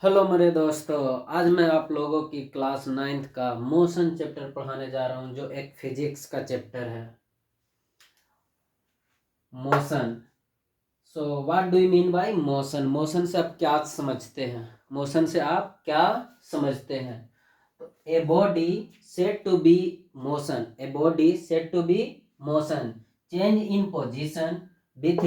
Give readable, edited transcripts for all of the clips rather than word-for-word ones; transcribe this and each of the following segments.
Hello मेरे दोस्तों, आज मैं आप लोगों की क्लास 9th का मोशन चैप्टर पढ़ाने जा रहा हूं, जो एक फिजिक्स का चैप्टर है। Motion. So what do you mean by motion? Motion से आप क्या समझते हैं? मोशन से आप क्या समझते हैं? A body said to be motion, a body said to be motion change in position with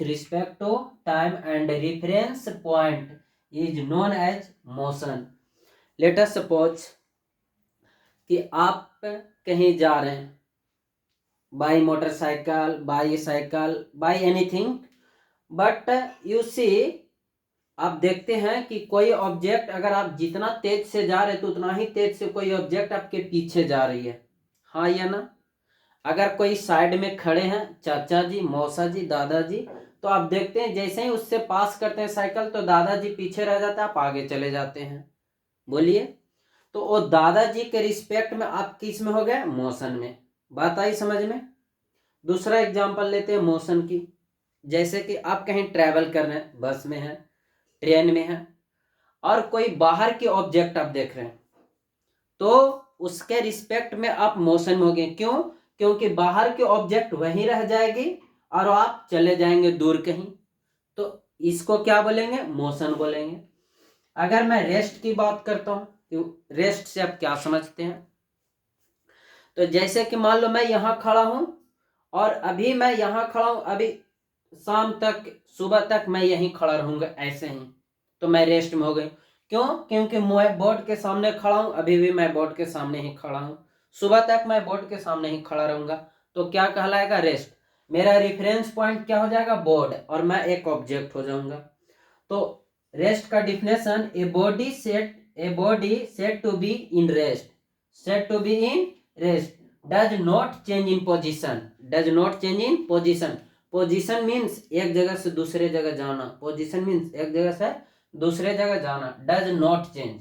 respect to time and reference point is known as motion. Let us suppose कि आप कहीं जा रहे हैं, by motorcycle, by cycle, by anything, but you see, आप देखते हैं कि कोई ऑब्जेक्ट, अगर आप जितना तेज से जा रहे हैं तो उतना ही तेज से कोई ऑब्जेक्ट आपके पीछे जा रही है। हाँ या ना? अगर कोई साइड में खड़े हैं, चाचा जी, मौसा जी, दादाजी, तो आप देखते हैं जैसे ही उससे पास करते हैं साइकिल तो दादाजी पीछे रह जाते हैं, आप आगे चले जाते हैं। बोलिए, तो वो दादाजी के रिस्पेक्ट में आप किस में हो गए? मोशन में। बात आई समझ में? दूसरा एग्जांपल लेते हैं मोशन की। जैसे कि आप कहीं ट्रैवल कर रहे हैं, बस में है, ट्रेन में है, और कोई बाहर की ऑब्जेक्ट आप देख रहे हैं, तो उसके रिस्पेक्ट में आप मोशन में हो गए। क्यों? क्योंकि बाहर की ऑब्जेक्ट वहीं रह जाएगी और आप चले जाएंगे दूर कहीं, तो इसको क्या बोलेंगे? मोशन बोलेंगे। अगर मैं रेस्ट की बात करता हूं, तो रेस्ट से आप क्या समझते हैं? तो जैसे कि मान लो मैं यहां खड़ा हूं और अभी मैं यहां खड़ा हूं, अभी शाम तक, सुबह तक मैं यहीं खड़ा रहूंगा ऐसे ही, तो मैं रेस्ट में हो गई। क्यों? क्योंकि मैं बोर्ड के सामने खड़ा हूं, अभी भी मैं बोर्ड के सामने ही खड़ा हूं, सुबह तक मैं बोर्ड के सामने ही खड़ा रहूंगा, तो क्या कहलाएगा? रेस्ट। मेरा रेफरेंस पॉइंट क्या हो जाएगा? बोर्ड, और मैं एक ऑब्जेक्ट हो जाऊंगा। तो रेस्ट का definition, a body set to be in rest, set to be in rest does not change in position, does not change in position. Position means एक जगह से दूसरे जगह जाना, पोजीशन मीन्स एक जगह से दूसरे जगह जाना। Does not change,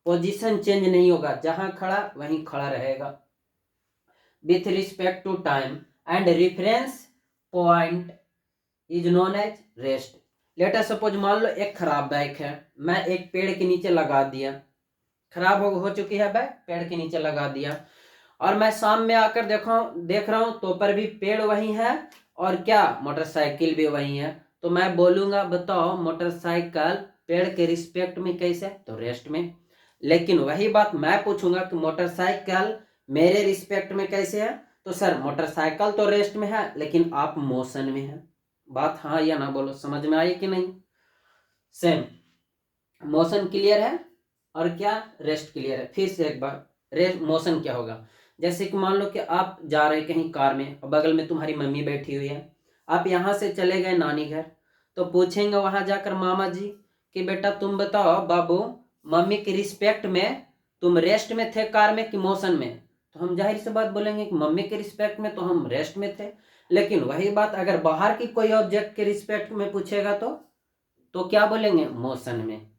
position change नहीं होगा, जहां खड़ा वहीं खड़ा रहेगा। With respect to time and reference point is known as rest. Let us suppose, मान लो एक खराब बाइक है, मैं एक पेड़ के नीचे लगा दिया, खराब हो चुकी है बाइक, पेड़ के नीचे लगा दिया, और मैं शाम में आकर देख रहा हूं तो पर भी पेड़ वही है, और क्या, मोटरसाइकिल भी वही है। तो मैं बोलूंगा, बताओ मोटरसाइकिल पेड़ के रिस्पेक्ट में कैसे? तो रेस्ट में। लेकिन वही बात मैं पूछूंगा कि मोटरसाइकिल मेरे रिस्पेक्ट में कैसे है? तो सर मोटरसाइकिल तो रेस्ट में है, लेकिन आप मोशन में है। बात हाँ या ना बोलो, समझ में आई कि नहीं? सेम, मोशन क्लियर है और क्या, रेस्ट क्लियर है। फिर से एक बार, रेस्ट मोशन क्या होगा? जैसे कि मान लो कि आप जा रहे कहीं कार में और बगल में तुम्हारी मम्मी बैठी हुई है, आप यहाँ से चले गए नानी घर, तो पूछेंगे वहां जाकर मामा जी कि बेटा तुम बताओ बाबू, मम्मी के रिस्पेक्ट में तुम रेस्ट में थे कार में कि मोशन में? तो हम जाहिर सी बात बोलेंगे कि मम्मी के रिस्पेक्ट में तो हम रेस्ट में थे। लेकिन वही बात अगर बाहर की कोई ऑब्जेक्ट के रिस्पेक्ट में पूछेगा तो क्या बोलेंगे? मोशन में।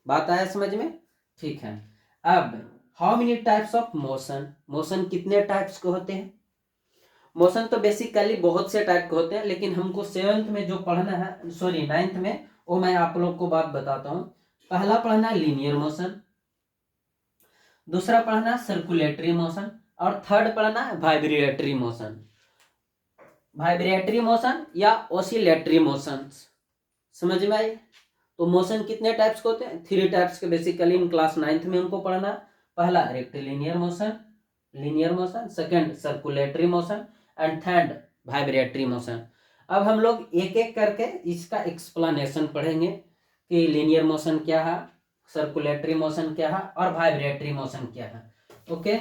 बात आया समझ में? ठीक है। अब how many types of motion? Motion कितने टाइप्स के होते हैं? मोशन तो बेसिकली बहुत से टाइप के होते हैं, लेकिन हमको 7th में जो पढ़ना है, सॉरी 9th में, वो मैं आप लोग को बात बताता हूँ। पहला पढ़ना है लीनियर मोशन, दूसरा पढ़ना है सर्कुलेटरी मोशन, और थर्ड पढ़ना है वाइब्रेटरी मोशन। वाइब्रेटरी मोशन या ऑसिलेटरी मोशन, समझ में आई? तो मोशन कितने टाइप्स के होते हैं? 3 टाइप्स के बेसिकली इन क्लास 9th में हमको पढ़ना है। पहला rectilinear motion, linear motion, second circulatory motion, and third vibratory motion. अब हम लोग एक एक करके इसका एक्सप्लेनेशन पढ़ेंगे कि लीनियर मोशन क्या है, सर्कुलेटरी मोशन क्या है, और वाइब्रेटरी मोशन क्या है। ओके,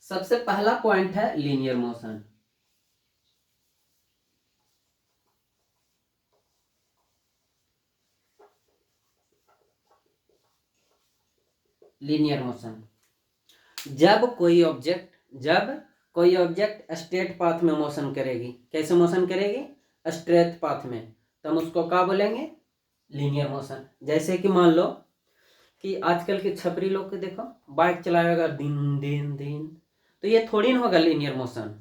सबसे पहला पॉइंट है लीनियर मोशन। लीनियर मोशन, जब कोई ऑब्जेक्ट स्ट्रेट पाथ में मोशन करेगी, कैसे मोशन करेगी? स्ट्रेट पाथ में, तो हम उसको क्या बोलेंगे? Linear motion. जैसे कि मान लो कि आजकल के छपरी लोग को देखो, बाइक चलाएगा दिन दिन दिन, तो ये थोड़ी ना होगा लीनियर मोशन।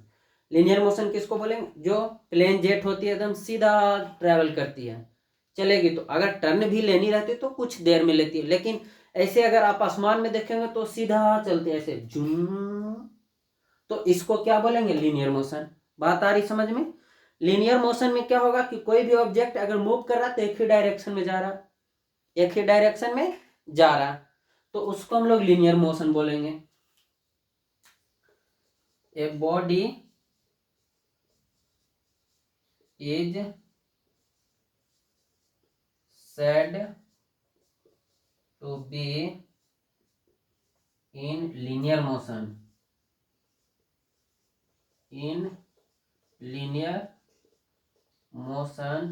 लीनियर मोशन किसको बोलेंगे? जो प्लेन जेट होती है एकदम सीधा ट्रैवल करती है, चलेगी, तो अगर टर्न भी लेनी रहती है तो कुछ देर में लेती है, लेकिन ऐसे अगर आप आसमान में देखेंगे तो सीधा चलते हैं ऐसे जूम, तो इसको क्या बोलेंगे? Linear motion. बात आ रही समझ में? लीनियर मोशन में क्या होगा कि कोई भी ऑब्जेक्ट अगर मूव कर रहा है तो एक ही डायरेक्शन में जा रहा, एक ही डायरेक्शन में जा रहा, तो उसको हम लोग लीनियर मोशन बोलेंगे। A body is said to be in linear motion, in linear motion,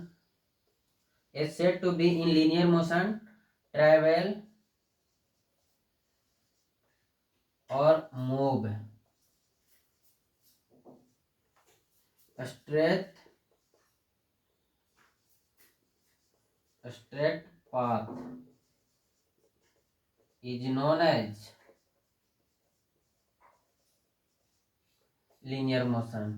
is said to be in linear motion, travel or move straight path is known as linear motion।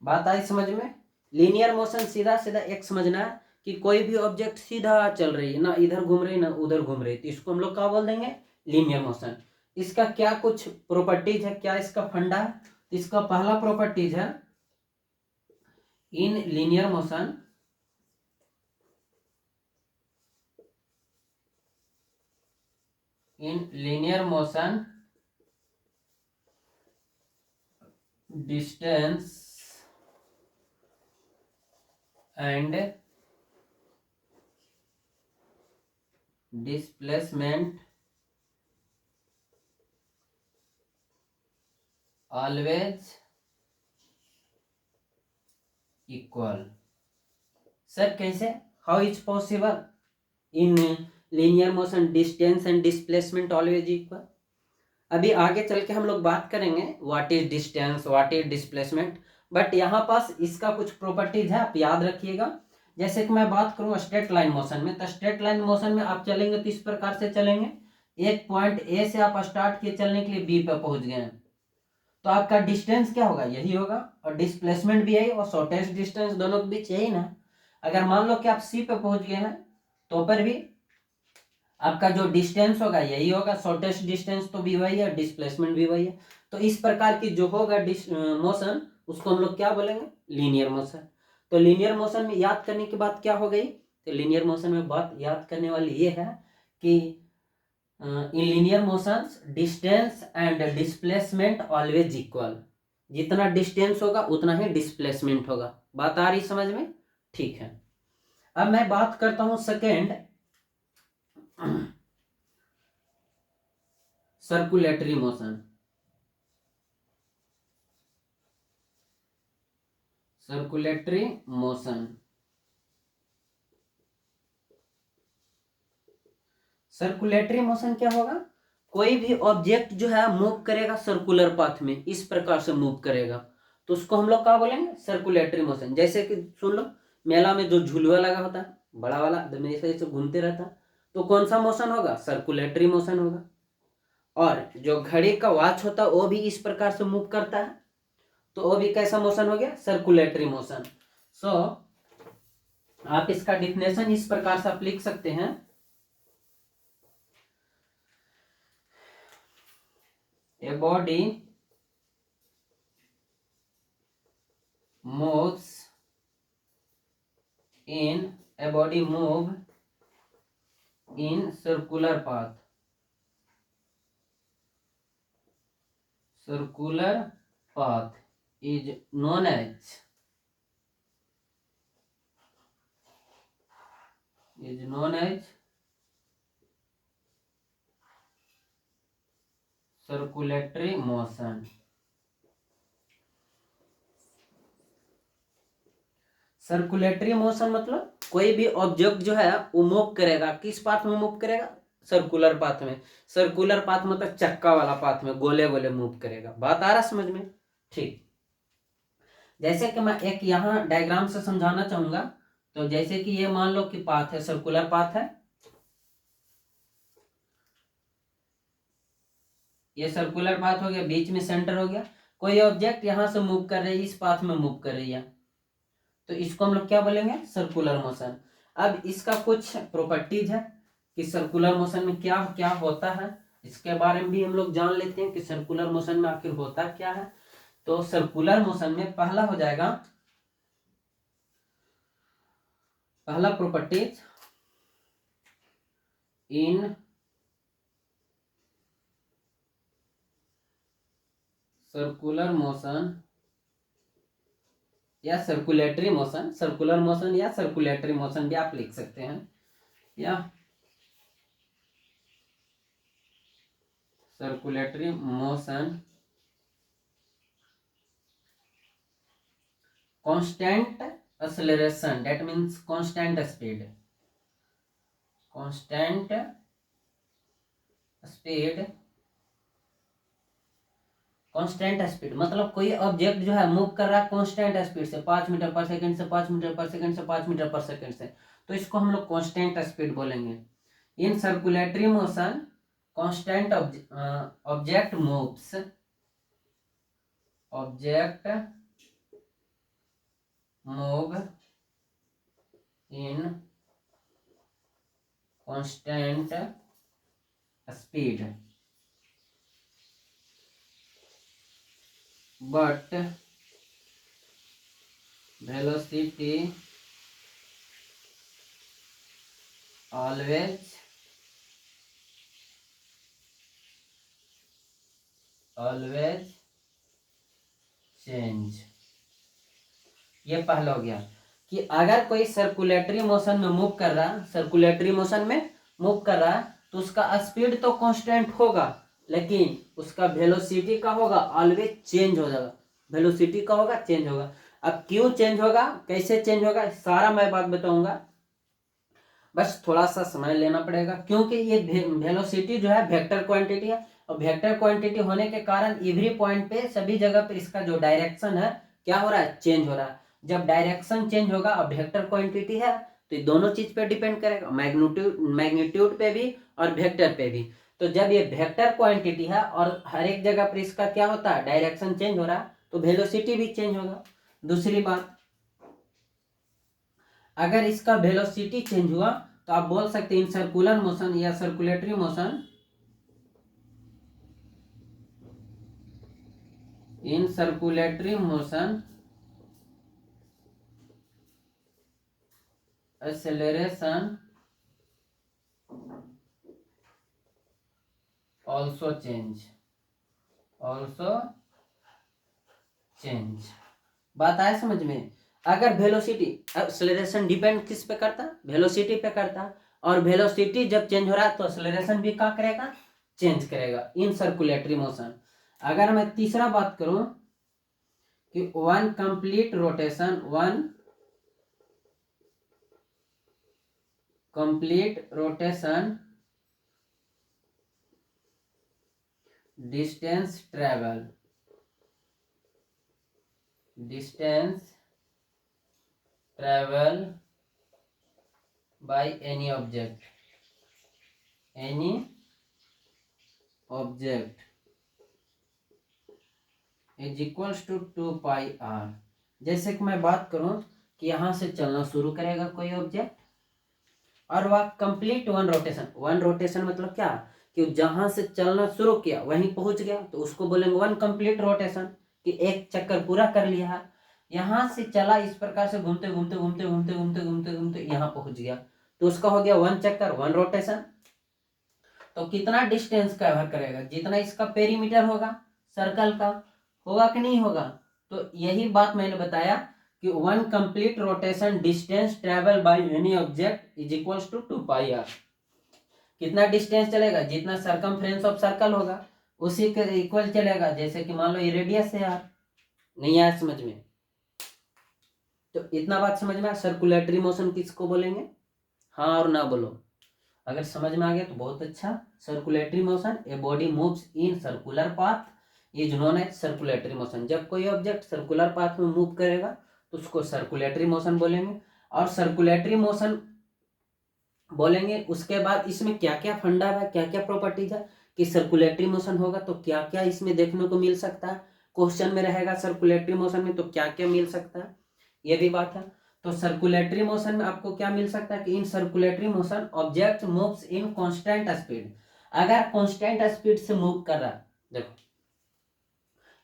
बात आई समझ में? Linear motion सीधा सीधा एक समझना है कि कोई भी ऑब्जेक्ट सीधा चल रही है, ना इधर घूम रही ना उधर घूम रही, तो इसको हम लोग क्या बोल देंगे? Linear motion. इसका क्या कुछ प्रॉपर्टीज है, क्या इसका फंडा है? इसका पहला प्रॉपर्टीज है, in linear motion distance and displacement always equal। Sir कैसे? How is possible in linear motion distance and displacement always equal? अभी आगे चल के हम लोग बात करेंगे what is distance, what is displacement, but यहाँ पास इसका कुछ प्रॉपर्टीज है, आप याद रखिएगा। जैसे कि मैं बात करूँ स्ट्रेट लाइन मोशन में, तो स्ट्रेट लाइन मोशन में आप चलेंगे तो इस प्रकार से चलेंगे, एक पॉइंट ए से आप स्टार्ट किए चलने के लिए बी पे पहुंच गए, तो आपका डिस्टेंस क्या होगा? यही होगा, और डिस्प्लेसमेंट भी यही, और शॉर्टेस्ट डिस्टेंस दोनों के बीच यही ना। अगर मान लो कि आप सी पे पहुंच गए हैं तो पर भी आपका जो डिस्टेंस होगा यही होगा, शॉर्टेस्ट डिस्टेंस तो भी वही है, डिस्प्लेसमेंट भी वही है, तो इस प्रकार की जो होगा मोशन उसको हम लोग क्या बोलेंगे? Linear motion. तो लीनियर मोशन में याद करने की बात क्या हो गई? तो लीनियर मोशन में बात याद करने वाली ये है कि in linear motions distance and displacement always equal, जितना डिस्टेंस होगा उतना ही डिस्प्लेसमेंट होगा। बात आ रही समझ में? ठीक है, अब मैं बात करता हूं second, circulatory motion. Circulatory motion, circulatory motion क्या होगा? कोई भी ऑब्जेक्ट जो है मूव करेगा सर्कुलर पाथ में, इस प्रकार से मूव करेगा, तो उसको हम लोग क्या बोलेंगे? Circulatory motion. जैसे कि सुन लो, मेला में जो झुलवा लगा होता है बड़ा वाला, ऐसे ऐसे घूमते रहता है, तो कौन सा मोशन होगा? सर्कुलेटरी मोशन होगा। और जो घड़ी का वॉच होता है वो भी इस प्रकार से मूव करता है, तो वो भी कैसा मोशन हो गया? Circulatory motion. सो आप इसका डिफिनेशन इस प्रकार से आप लिख सकते हैं, a body moves in a body move in circular path, circular path is known as circulatory motion. Circulatory motion मतलब कोई भी ऑब्जेक्ट जो है वो मूव करेगा, किस पाथ में मूव करेगा? सर्कुलर पाथ में। सर्कुलर पाथ मतलब चक्का वाला पाथ में गोले गोले मूव करेगा। बात आ रहा समझ में? ठीक, जैसे कि मैं एक यहाँ डायग्राम से समझाना चाहूंगा। तो जैसे कि ये मान लो कि पाथ है, सर्कुलर पाथ है, ये सर्कुलर पाथ हो गया, बीच में सेंटर हो गया। कोई ऑब्जेक्ट यहां से मूव कर रही है, इस पाथ में मूव कर रही है, तो इसको हम लोग क्या बोलेंगे, सर्कुलर मोशन। अब इसका कुछ प्रॉपर्टीज है कि सर्कुलर मोशन में क्या क्या होता है, इसके बारे में भी हम लोग जान लेते हैं कि सर्कुलर मोशन में आखिर होता क्या है। तो सर्कुलर मोशन में पहला हो जाएगा, पहला प्रॉपर्टीज इन सर्कुलर मोशन या सर्कुलेटरी मोशन, सर्कुलर मोशन या सर्कुलेटरी मोशन भी आप लिख सकते हैं, या circulatory motion constant acceleration, that means constant speed, constant speed, constant speed मतलब कोई ऑब्जेक्ट जो है मूव कर रहा है कांस्टेंट स्पीड से, 5 मीटर पर सेकंड से 5 मीटर पर सेकंड से 5 मीटर पर सेकंड से, तो इसको हम लोग कांस्टेंट स्पीड बोलेंगे। In circulatory motion constant object moves, object move in constant speed but velocity always change। ये पहला हो गया कि अगर कोई सर्कुलेटरी मोशन में मूव कर रहा है, सर्कुलेटरी मोशन में मूव कर रहा है, तो उसका स्पीड तो कांस्टेंट होगा, लेकिन उसका वेलोसिटी का होगा ऑलवेज चेंज हो जाएगा, वेलोसिटी का होगा चेंज होगा। अब क्यों चेंज होगा, कैसे चेंज होगा, सारा मैं बात बताऊंगा, बस थोड़ा सा समय लेना पड़ेगा, क्योंकि ये वेलोसिटी जो है वेक्टर क्वांटिटी है, और वेक्टर क्वांटिटी होने के कारण एवरी पॉइंट पे सभी जगह पे इसका जो डायरेक्शन है क्या हो रहा है, चेंज हो रहा है। जब डायरेक्शन चेंज होगा और वेक्टर क्वांटिटी है, तो ये दोनों चीज पे डिपेंड करेगा, मैग्नीट्यूड पे भी और वेक्टर पे भी। तो जब ये वेक्टर क्वांटिटी है और हर एक जगह पर इसका क्या होता है, डायरेक्शन चेंज हो रहा है, तो वेलोसिटी भी चेंज होगा। दूसरी बात, अगर इसका वेलोसिटी चेंज हुआ तो आप बोल सकते हैं इन सर्कुलर मोशन या circulatory motion, in circulatory motion acceleration also change, बात आया समझ में। अगर वेलोसिटी, एक्सेलरेशन डिपेंड किस पे करता है, वेलोसिटी पे करता है, और वेलोसिटी जब चेंज हो रहा है तो एक्सेलरेशन भी क्या करेगा, चेंज करेगा इन सर्कुलेटरी मोशन। अगर मैं तीसरा बात करूं कि one complete rotation distance travel by any object is equals to 2 pi r। जैसे कि मैं बात करूं कि यहां से चलना शुरू करेगा कोई ऑब्जेक्ट, और वह कंप्लीट वन रोटेशन मतलब क्या, कि जहां से चलना शुरू किया वहीं पहुंच गया, तो उसको बोलेंगे वन कंप्लीट रोटेशन, कि एक चक्कर पूरा कर लिया है, यहां से चला इस प्रकार से घूमते घूमते घूमते घूमते घूमते घूमते घूमते यहाँ पहुंच गया, तो उसका हो गया वन चक्कर, वन रोटेशन। तो कितना डिस्टेंस कवर करेगा, जितना इसका पेरीमीटर होगा सर्कल का, होगा कि नहीं होगा। तो यही बात मैंने बताया कि one complete rotation distance travel by any object is equals to 2 pi R. कितना डिस्टेंस चलेगा, जितना सरकमफ्रेंस ऑफ सर्कल होगा उसी के इक्वल चलेगा। जैसे कि मान लो ये रेडियस है यार, नहीं आया समझ में, तो इतना बात समझ में। सर्कुलेटरी मोशन किसको बोलेंगे, हाँ और ना बोलो, अगर समझ में आ गया तो बहुत अच्छा। Circulatory motion, a body moves in circular path is known as circulatory motion. जब कोई ऑब्जेक्ट सर्कुलर पाथ में मूव करेगा तो उसको सर्कुलेटरी मोशन बोलेंगे। और सर्कुलेटरी मोशन बोलेंगे उसके बाद इसमें क्या क्या फंडा है, क्या क्या प्रॉपर्टीज है कि सर्कुलेटरी मोशन होगा तो क्या क्या इसमें देखने को मिल सकता है, क्वेश्चन में रहेगा सर्कुलेटरी मोशन में तो क्या क्या मिल सकता है, ये भी बात है। तो सर्कुलेटरी मोशन में आपको क्या मिल सकता है कि in circulatory motion object moves in constant speed. अगर कांस्टेंट स्पीड से मूव कर रहा है, देखो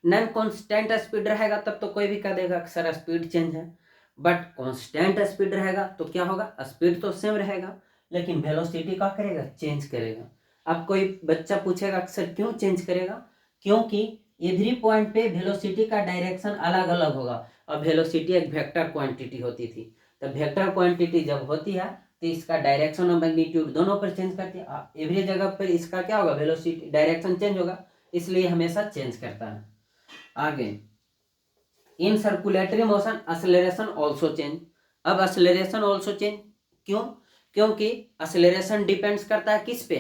नॉन कांस्टेंट स्पीड रहेगा तब तो कोई भी कह देगा कि सर स्पीड चेंज है, बट कांस्टेंट स्पीड रहेगा तो क्या होगा, स्पीड तो सेम रहेगा लेकिन वेलोसिटी क्या करेगा, चेंज करेगा। अब कोई बच्चा पूछेगा कि सर क्यों चेंज करेगा, क्योंकि एवरी पॉइंट पे वेलोसिटी का डायरेक्शन अलग अलग होगा। अब वेलोसिटी एक वेक्टर क्वांटिटी होती थी, तो वेक्टर क्वांटिटी जब होती है तो इसका डायरेक्शन और मैग्नीट्यूड दोनों पर चेंज करती है। एवरी जगह पर इसका क्या होगा, वेलोसिटी डायरेक्शन चेंज होगा, इसलिए हमेशा चेंज करता है। आगे in circulatory motion acceleration also change. अब एक्सेलरेशन ऑल्सो चेंज क्यों, क्योंकि एक्सेलरेशन डिपेंड्स करता है किस पे,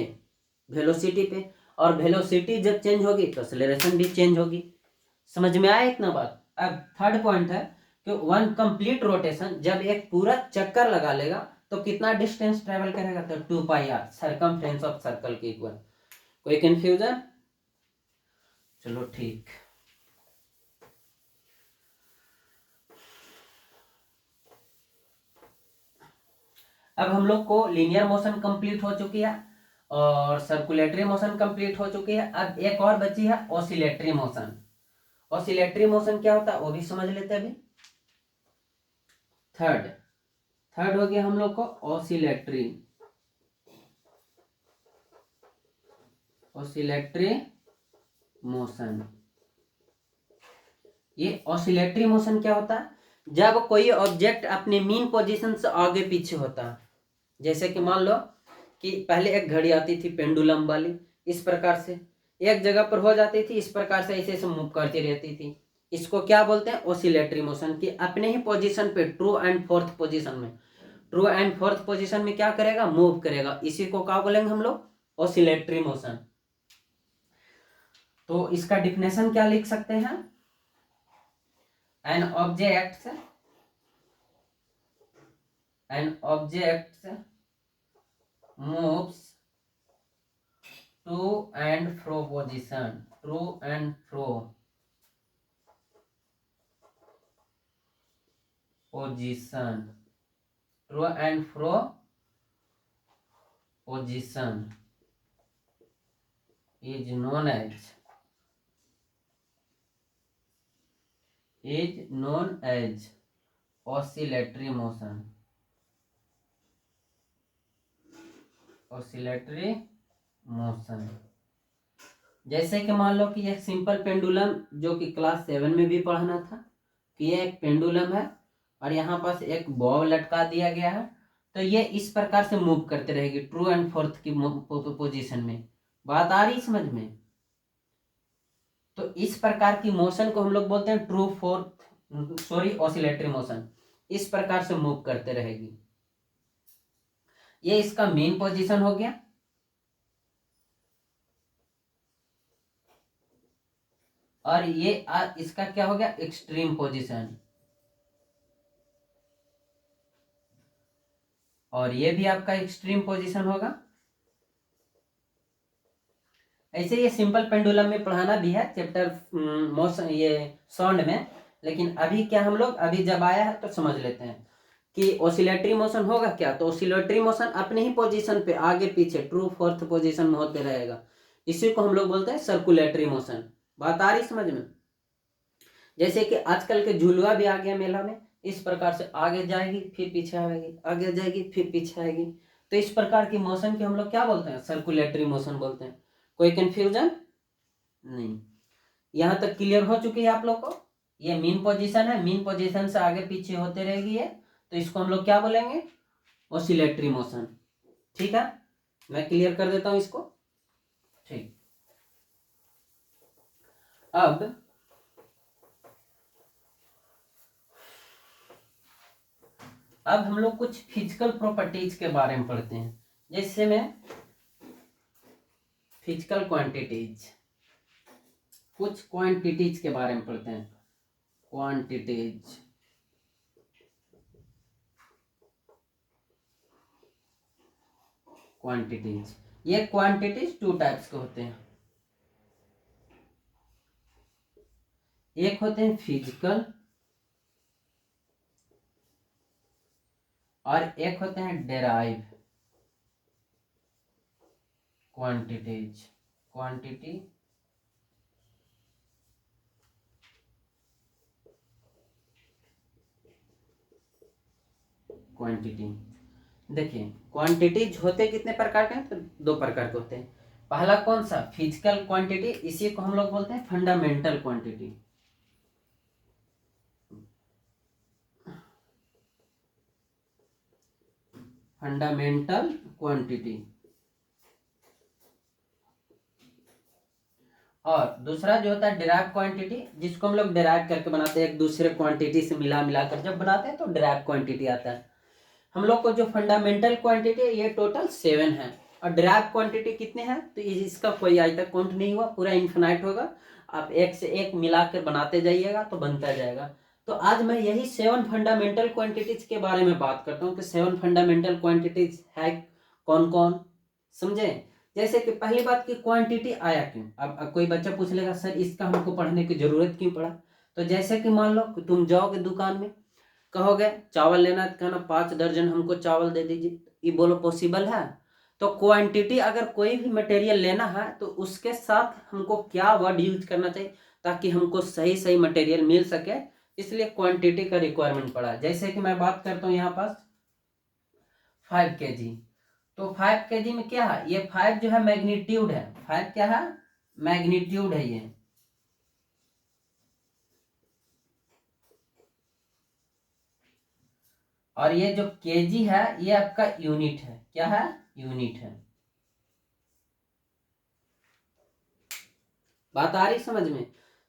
वेलोसिटी पे, और वेलोसिटी जब चेंज होगी तो एक्सेलरेशन भी चेंज होगी। समझ में आया इतना बात। अब थर्ड पॉइंट है कि वन कंप्लीट रोटेशन, जब एक पूरा चक्कर लगा लेगा तो कितना डिस्टेंस ट्रेवल करेगा, तो 2πr सर्कमफ्रेंस ऑफ सर्कल के इक्वल। कोई कंफ्यूजन, चलो ठीक। अब हम लोग को लीनियर मोशन कंप्लीट हो चुकी है और सर्कुलेटरी मोशन कंप्लीट हो चुकी है। अब एक और बची है ऑसिलेटरी मोशन। ऑसिलेटरी मोशन क्या होता है वो भी समझ लेते हैं अभी। थर्ड थर्ड हो गया हम लोग को ऑसिलेटरी मोशन। ये ऑसिलेटरी मोशन क्या होता है, जब कोई ऑब्जेक्ट अपने मीन पोजीशन से आगे पीछे होता है। जैसे कि मान लो कि पहले एक घड़ी आती थी पेंडुलम वाली, इस प्रकार से एक जगह पर हो जाती थी, इस प्रकार से ऐसे मूव करती रहती थी। इसको क्या बोलते हैं, ऑसिलेटरी मोशन। कि अपने ही पोजीशन पे ट्रू एंड फोर्थ पोजीशन में, ट्रू एंड फोर्थ पोजीशन में क्या करेगा, मूव करेगा। इसी को क्या बोलेंगे हम लोग, ऑसिलेटरी मोशन। तो इसका डिफिनेशन क्या लिख सकते हैं, an object moves to and fro position, to and fro position, to and fro position is known as oscillatory motion, oscillatory motion। जैसे कि मान लो कि एक सिंपल पेंडुलम, जो कि क्लास 7 में भी पढ़ना था, कि ये एक पेंडुलम है और यहाँ पास एक बॉब लटका दिया गया है, तो ये इस प्रकार से मूव करते रहेगी ट्रू एंड फोर्थ की पोजीशन में। बात आ रही समझ में। तो इस प्रकार की मोशन को हम लोग बोलते हैं ट्रू फोर्थ ऑसिलेटरी मोशन। इस प्रकार से मूव करते रहेगी। ये इसका मेन पोजीशन हो गया। और ये इसका क्या हो गया, एक्सट्रीम पोजीशन। और ये भी आपका एक्सट्रीम पोजीशन होगा। ऐसे ये सिंपल पेंडुलम में पढ़ाना भी है चैप्टर मोशन, ये साउंड में। लेकिन अभी क्या हम लोग, अभी जब आया है तो समझ लेते हैं कि ऑसिलेटरी मोशन होगा क्या। तो ऑसिलेटरी मोशन अपने ही पोजीशन पे आगे पीछे ट्रू फोर्थ पोजीशन में होते रहेगा। इसी को हम लोग बोलते हैं सर्कुलेटरी मोशन। बात आ रही समझ में। जैसे कि आजकल के झुलुआ भी आ गया मेला में, इस प्रकार से आगे जाएगी फिर पीछे आएगी, आगे जाएगी फिर पीछे आएगी। तो इस प्रकार की मोशन की हम लोग क्या बोलते हैं, सर्कुलेटरी मोशन बोलते हैं। कोई कंफ्यूजन नहीं। यहां तक क्लियर हो चुकी है आप लोग को। ये मीन पोजीशन है, मीन पोजीशन से आगे पीछे होते रहेगी ये, तो इसको हम लोग क्या बोलेंगे, ऑसिलेटरी मोशन। ठीक है, मैं क्लियर कर देता हूं इसको। ठीक, अब हम लोग कुछ फिजिकल प्रॉपर्टीज के बारे में पढ़ते हैं। जैसे में फिजिकल क्वांटिटीज, कुछ क्वांटिटीज के बारे में पढ़ते हैं। क्वांटिटीज, क्वांटिटीज, ये क्वांटिटीज टू टाइप्स के होते हैं। एक होते हैं फिजिकल और एक होते हैं डेराइव क्वांटिटीज। क्वांटिटी क्वांटिटी देखिए, क्वांटिटीज होते कितने प्रकार के हैं? तो दो प्रकार के होते हैं। पहला कौन सा? फिजिकल क्वांटिटी, इसी को हम लोग बोलते हैं फंडामेंटल क्वांटिटी। Fundamental quantity. और दूसरा जो होता है डिराइव क्वांटिटी, जिसको हम लोग डिराइव करके बनाते हैं, एक दूसरे क्वांटिटी से मिला मिलाकर जब बनाते हैं तो डिराइव क्वांटिटी आता है। हम लोग को जो फंडामेंटल क्वांटिटी है ये टोटल 7 है, और डिराइव क्वांटिटी कितने हैं? तो इसका कोई आज तक काउंट नहीं हुआ, पूरा इन्फिनाइट होगा। आप एक से एक मिला कर बनाते जाइएगा तो बनता जाएगा। तो आज मैं यही 7 फंडामेंटल क्वांटिटीज के बारे में बात करता हूँ कि 7 फंडामेंटल क्वांटिटीज है कौन कौन, समझे? जैसे कि पहली बात की क्वांटिटी आया क्यों? अब कोई बच्चा पूछ लेगा सर इसका हमको पढ़ने की जरूरत क्यों पड़ा? तो जैसे कि मान लो कि तुम जाओगे दुकान में, कहोगे चावल लेना है तो कहना 5 दर्जन हमको चावल दे दीजिए, ये बोलो पॉसिबल है? तो क्वांटिटी, अगर कोई भी मटेरियल लेना है तो उसके साथ हमको क्या वर्ड यूज करना चाहिए ताकि हमको सही सही मटेरियल मिल सके, इसलिए क्वांटिटी का रिक्वायरमेंट पड़ा। जैसे कि मैं बात करता हूँ यहाँ पास 5 kg, तो 5 kg में क्या है? ये 5 जो है मैग्नीट्यूड है, 5 क्या है? मैग्नीट्यूड है ये। और ये जो केजी है ये आपका यूनिट है। क्या है? यूनिट है। बात आ रही समझ में?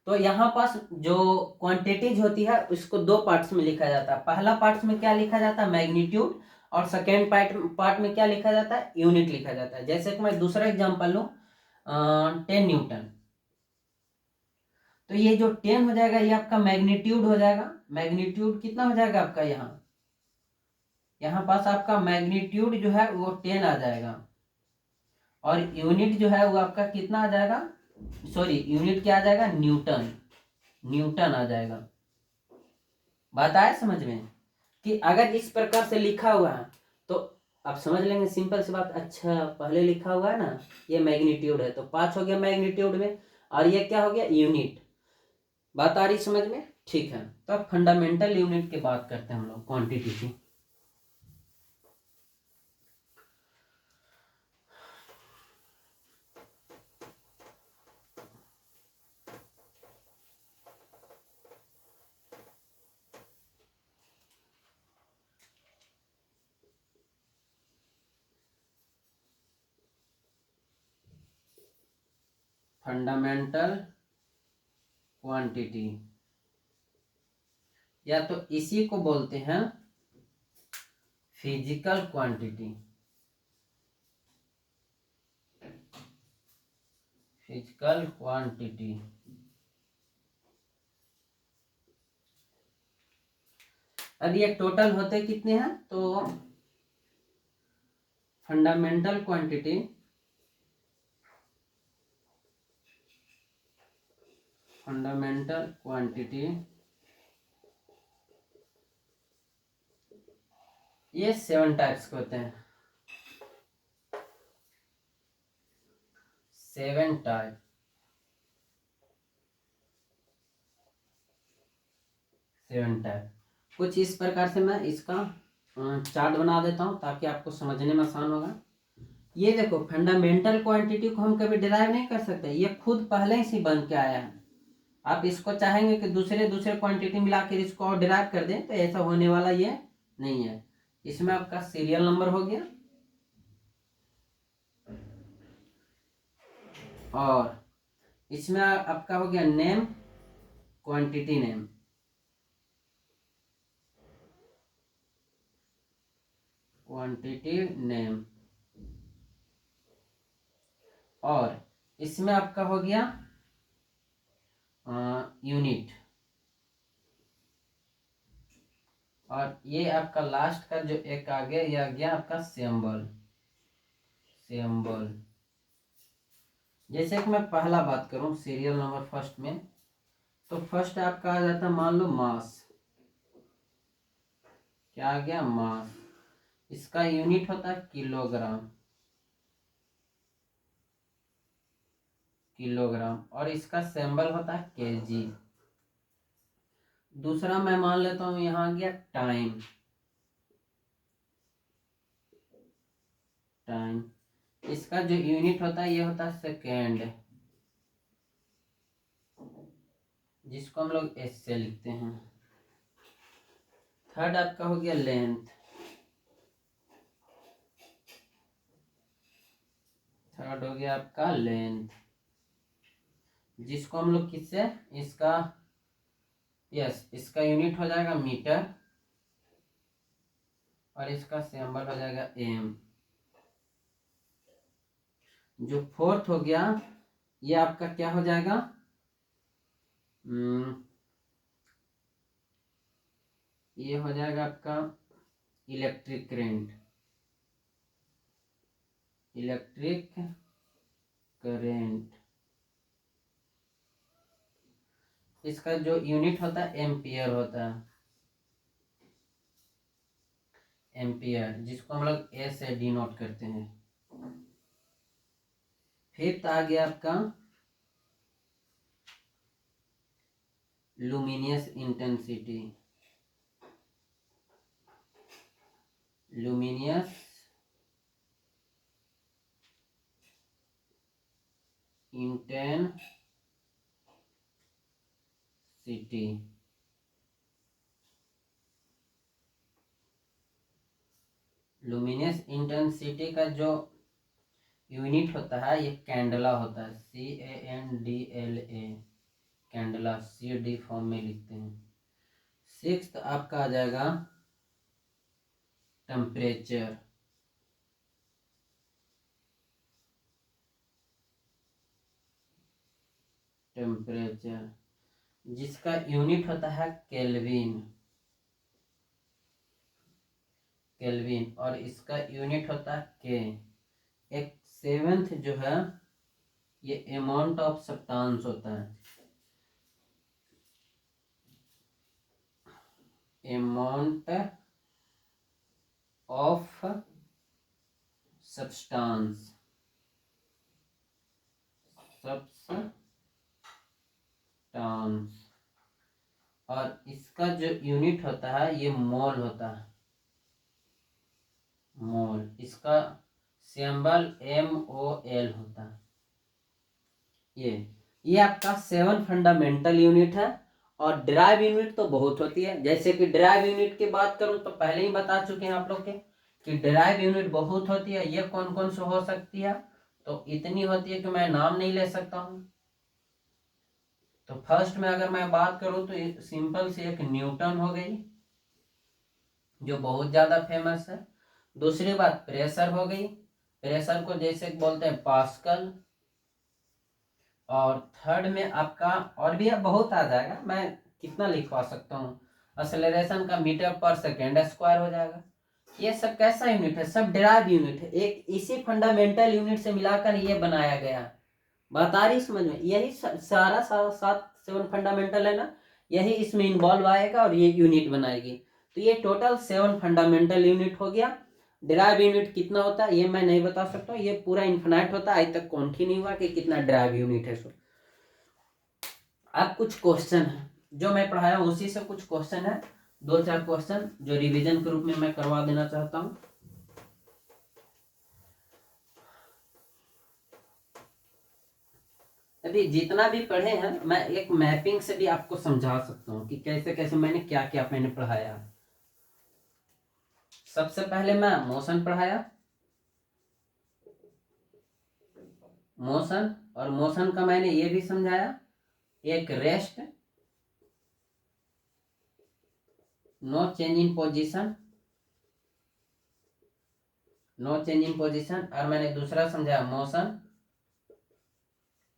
तो यहाँ पास जो क्वांटिटीज होती है उसको दो पार्ट्स में लिखा जाता है। पहला पार्ट्स में क्या लिखा जाता है? मैग्नीट्यूड। और सेकेंड पार्ट में क्या लिखा जाता है? यूनिट लिखा जाता है। जैसे कि मैं दूसरा एग्जांपल लूँ, 10 न्यूटन, तो ये जो 10 हो जाएगा ये आपका मैग्नीट्यूड हो जाएगा। मैग्नीट्यूड कितना हो जाएगा आपका? यहाँ पास आपका मैग्नीट्यूड जो है वो 10 आ जाएगा, और यूनिट जो है वो आपका कितना आ जाएगा? सॉरी, यूनिट क्या आ जाएगा? न्यूटन। न्यूटन आ जाएगा। बात आया समझ में? कि अगर इस प्रकार से लिखा हुआ है तो आप समझ लेंगे, सिंपल सी बात। अच्छा, पहले लिखा हुआ है ना ये मैग्नीट्यूड है, तो 5 हो गया मैग्नीट्यूड में, और ये क्या हो गया? यूनिट। बात आ रही समझ में? ठीक है, तो अब फंडामेंटल यूनिट की बात करते हैं हम लोग, क्वांटिटी की। फंडामेंटल क्वांटिटी, या तो इसी को बोलते हैं फिजिकल क्वांटिटी। Physical quantity. अब ये टोटल होते कितने हैं? तो फंडामेंटल क्वांटिटी, फंडामेंटल क्वांटिटी ये 7 टाइप्स के होते हैं। 7 टाइप। 7 टाइप कुछ इस प्रकार से मैं इसका चार्ट बना देता हूं ताकि आपको समझने में आसान होगा। ये देखो, फंडामेंटल क्वांटिटी को हम कभी डिराइव नहीं कर सकते, ये खुद पहले से बन के आया है। आप इसको चाहेंगे कि दूसरे दूसरे क्वांटिटी मिलाकर इसको और डिराइव कर दें तो ऐसा होने वाला ये नहीं है। इसमें आपका सीरियल नंबर हो गया, और इसमें आपका हो गया name, quantity name. Quantity name. और इसमें आपका हो गया यूनिट, और ये आपका लास्ट का जो एक आ गया, ये आ गया आपका सिंबल। सिंबल जैसे कि मैं पहला बात करूं सीरियल नंबर फर्स्ट में, तो फर्स्ट आपका आ जाता है मान लो मास। क्या आ गया? मास। इसका यूनिट होता है किलोग्राम। किलोग्राम। और इसका सिंबल होता है केजी। दूसरा मैं मान लेता हूं यहां आ गया टाइम। टाइम, इसका जो यूनिट होता है ये होता है सेकेंड, जिसको हम लोग एस से लिखते हैं। थर्ड आपका हो गया लेंथ। थर्ड हो गया आपका लेंथ, जिसको हम लोग किससे, इसका इसका यूनिट हो जाएगा मीटर, और इसका सिंबल हो जाएगा एम। जो फोर्थ हो गया ये आपका क्या हो जाएगा? ये हो जाएगा आपका इलेक्ट्रिक करेंट। इलेक्ट्रिक करेंट, इसका जो यूनिट होता है एम्पियर होता है। एम्पियर, जिसको हम लोग ए से डिनोट करते हैं। फिफ्थ आ गया आपका luminous intensity. Luminous intensity, luminous intensity का जो यूनिट होता है ये कैंडला होता है। CANDLA, candela. CD फॉर्म में लिखते हैं। सिक्स्थ आपका आ जाएगा टेम्परेचर। टेम्परेचर, जिसका यूनिट होता है केल्विन। केल्विन, और इसका यूनिट होता है के। एक सेवेंथ जो है ये अमाउंट ऑफ सब्सटेंस होता है। Amount of substance. सब्सटेंस, और इसका जो यूनिट होता है ये मोल होता है। मोल, इसका सिंबल MOL होता है। ये आपका 7 फंडामेंटल यूनिट है। और ड्राइव यूनिट तो बहुत होती है। जैसे कि ड्राइव यूनिट की बात करूं तो पहले ही बता चुके हैं आप लोग के कि ड्राइव यूनिट बहुत होती है। ये कौन कौन से हो सकती है? तो इतनी होती है कि मैं नाम नहीं ले सकता हूं। तो फर्स्ट में अगर मैं बात करूं तो सिंपल सी एक न्यूटन हो गई, जो बहुत ज्यादा फेमस है। दूसरी बात प्रेशर हो गई। प्रेशर को जैसे बोलते हैं पास्कल। और थर्ड में आपका और भी बहुत आ जाएगा, मैं कितना लिखवा सकता हूँ। एक्सेलरेशन का मीटर पर सेकेंड स्क्वायर हो जाएगा। ये सब कैसा यूनिट है? सब डिराइव यूनिट है। एक इसी फंडामेंटल यूनिट से मिलाकर ये बनाया गया। बात आ रही समझ में? यही सारा 7 फंडामेंटल है ना, यही इसमें इन्वॉल्व आएगा और ये यूनिट बनाएगी। तो ये टोटल 7 फंडामेंटल यूनिट हो गया। ड्राइव यूनिट कितना होता है ये मैं नहीं बता सकता, ये पूरा इन्फिनाइट होता है। आज तक काउंट ही नहीं हुआ कि कितना ड्राइव यूनिट है। सो अब कुछ क्वेश्चन है जो मैं पढ़ाया उसी से कुछ क्वेश्चन है, 2-4 क्वेश्चन जो रिवीजन के रूप में मैं करवा देना चाहता हूं। अभी जितना भी पढ़े हैं मैं एक मैपिंग से भी आपको समझा सकता हूँ कि कैसे कैसे मैंने क्या क्या मैंने पढ़ाया। सबसे पहले मैं मोशन पढ़ाया। मोशन, और मोशन का मैंने ये भी समझाया, एक rest, no change in position, no change in position. और मैंने दूसरा समझाया मोशन।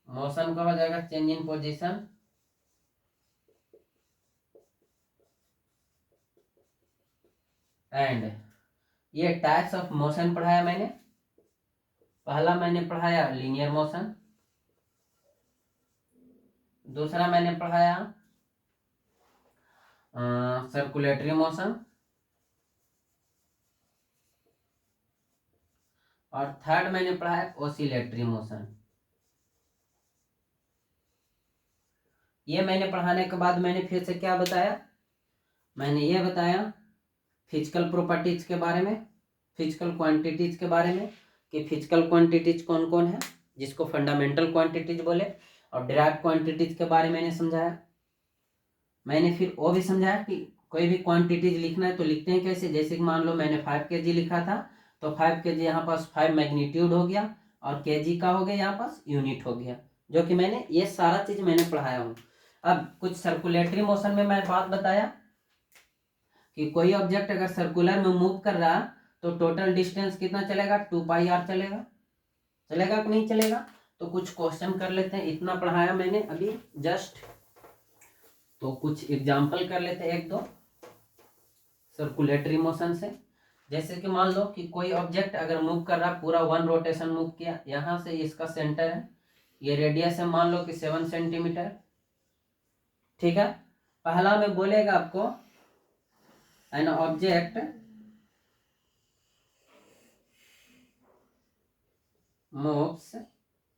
मोशन का हो जाएगा चेंज इन पोजीशन। एंड ये टाइप्स ऑफ मोशन पढ़ाया मैंने। पहला मैंने पढ़ाया लीनियर मोशन, दूसरा मैंने पढ़ाया सर्कुलेटरी मोशन, और थर्ड मैंने पढ़ाया ऑसिलेटरी मोशन। ये मैंने पढ़ाने के बाद मैंने फिर से क्या बताया, मैंने ये बताया फिजिकल प्रॉपर्टीज के बारे में, फिजिकल क्वांटिटीज के बारे में, कि फिजिकल क्वांटिटीज कौन कौन है, जिसको फंडामेंटल क्वांटिटीज बोले, और डिराइव्ड क्वांटिटीज के बारे में मैंने समझाया। मैंने फिर वो भी समझाया कि कोई भी क्वांटिटीज लिखना है तो लिखते हैं कैसे, जैसे कि मान लो मैंने 5 kg लिखा था तो 5 kg यहाँ पास 5 मैग्नीट्यूड हो गया और kg का हो गया यहाँ पास यूनिट हो गया, जो कि मैंने ये सारा चीज मैंने पढ़ाया हूँ। अब कुछ सर्कुलेटरी मोशन में मैं बात बताया कि कोई ऑब्जेक्ट अगर सर्कुलर में मूव कर रहा तो टोटल डिस्टेंस कितना चलेगा, 2πr चलेगा। चलेगा कि नहीं चलेगा? तो कुछ क्वेश्चन कर लेते हैं, इतना पढ़ाया मैंने अभी जस्ट, तो कुछ एग्जाम्पल कर लेते हैं एक दो सर्कुलेटरी मोशन से। जैसे कि मान लो कि कोई ऑब्जेक्ट अगर मूव कर रहा, पूरा 1 रोटेशन मूव किया, यहाँ से इसका सेंटर है, ये रेडियस है मान लो कि 7 सेंटीमीटर, ठीक है। पहला में बोलेगा आपको an object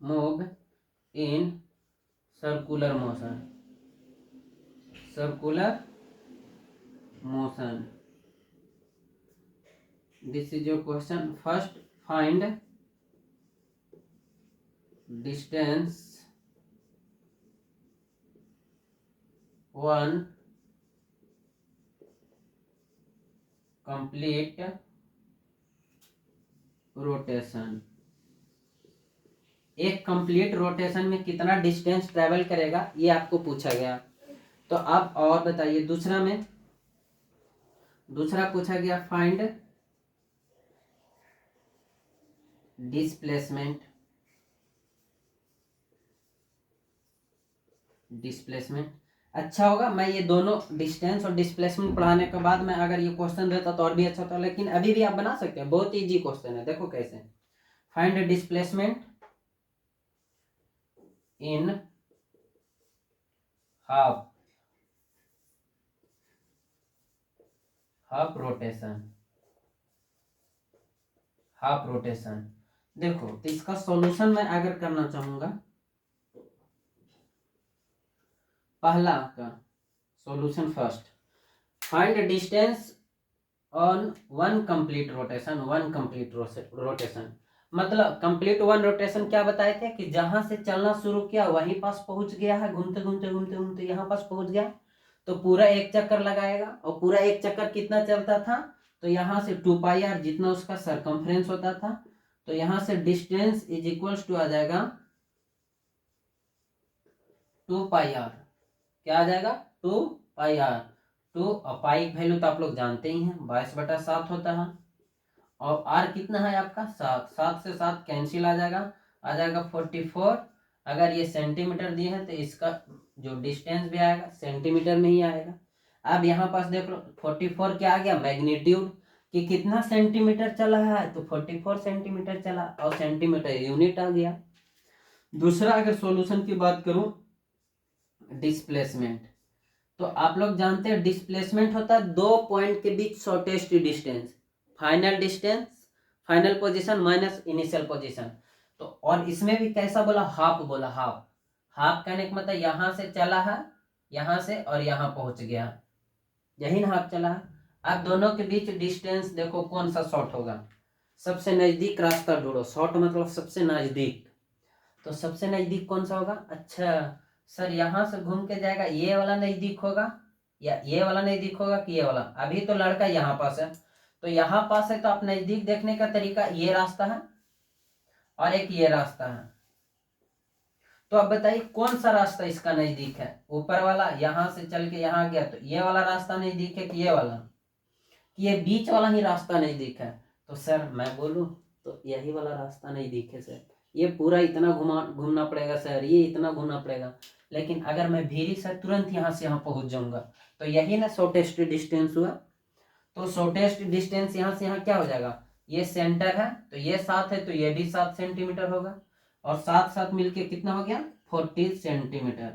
move in circular motion, circular motion. This is your question. First find distance 1 complete rotation. एक कंप्लीट रोटेशन में कितना डिस्टेंस ट्रेवल करेगा ये आपको पूछा गया। तो आप और बताइए, दूसरा पूछा गया फाइंड डिस्प्लेसमेंट। अच्छा होगा मैं ये दोनों डिस्टेंस और डिस्प्लेसमेंट पढ़ाने के बाद मैं अगर ये क्वेश्चन देता तो और भी अच्छा था, लेकिन अभी भी आप बना सकते हैं, बहुत इजी क्वेश्चन है। देखो कैसे, find displacement in half rotation. देखो तो इसका सॉल्यूशन मैं अगर करना चाहूंगा, पहला का solution first find distance on 1 complete rotation. मतलब कंप्लीट 1 रोटेशन क्या बताए थे कि जहां से चलना शुरू किया वहीं पास पहुंच गया है, घूमते घूमते घूमते घूमते यहाँ पास पहुंच गया, तो पूरा एक चक्कर लगाएगा। और पूरा एक चक्कर कितना चलता था, तो यहाँ से 2πr जितना उसका सरकमफ्रेंस होता था, तो यहाँ से डिस्टेंस इज इक्वल्स टू आ जाएगा 2πr। क्या आ जाएगा? 2πr। 2 और पाई वैल्यू तो आप लोग जानते ही हैं, 22/7 होता है। और r कितना है आपका? 7। 7 से 7 कैंसिल आ जाएगा 44। अगर ये सेंटीमीटर दिए हैं तो इसका जो डिस्टेंस भी आएगा सेंटीमीटर में ही आएगा। अब यहाँ पास देख लो 44 क्या आ गया? मैग्नीट्यूड, कि कितना सेंटीमीटर चला है, तो 44 सेंटीमीटर चला, और सेंटीमीटर यूनिट आ गया। दूसरा अगर सॉल्यूशन की बात करूं, डिस्प्लेसमेंट, तो आप लोग जानते हैं डिस्प्लेसमेंट होता है 2 पॉइंट के बीच shortest distance, final position minus initial position. तो और इसमें भी कैसा बोला? हाफ बोला। हाफ कहने का मतलब यहां से चला है, यहां से और यहां पहुंच गया, यही ना हाफ चला है। अब दोनों के बीच डिस्टेंस देखो कौन सा शॉर्ट होगा, सबसे नजदीक रास्ता ढूंढो। शॉर्ट मतलब सबसे नजदीक, तो सबसे नजदीक कौन सा होगा? अच्छा सर यहां से घूम के जाएगा, ये वाला नजदीक होगा या ये वाला नजदीक होगा कि ये वाला? अभी तो लड़का यहाँ पास है, तो यहाँ पास है तो आप नजदीक देखने का तरीका ये रास्ता है और एक ये रास्ता है। तो अब बताइए कौन सा रास्ता इसका नजदीक है? ऊपर वाला यहां से चल के यहाँ गया तो ये वाला रास्ता नजदीक है कि ये वाला, कि ये बीच वाला ही रास्ता नजदीक है? तो सर मैं बोलूं तो यही वाला रास्ता नजदीक है सर, ये पूरा इतना घूमना पड़ेगा सर, ये इतना घूमना पड़ेगा। लेकिन अगर मैं भीरी सर तुरंत यहाँ से यहाँ पहुंच जाऊंगा, तो यही ना शॉर्टेस्ट डिस्टेंस हुआ। तो शॉर्टेस्ट डिस्टेंस यहाँ से यहाँ क्या हो जाएगा, ये सेंटर है तो ये 7 है तो ये भी 7 सेंटीमीटर होगा, और साथ साथ मिलके कितना हो गया 14 सेंटीमीटर।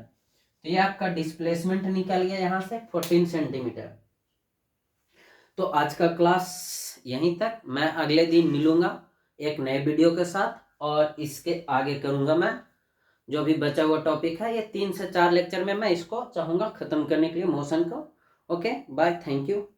तो ये आपका डिस्प्लेसमेंट निकल गया यहाँ से 14 सेंटीमीटर। तो आज का क्लास यहीं तक, मैं अगले दिन मिलूंगा एक नए वीडियो के साथ, और इसके आगे करूंगा मैं जो भी बचा हुआ टॉपिक है, ये 3 से 4 लेक्चर में मैं इसको चाहूंगा खत्म करने के लिए मोशन को। Okay bye, thank you.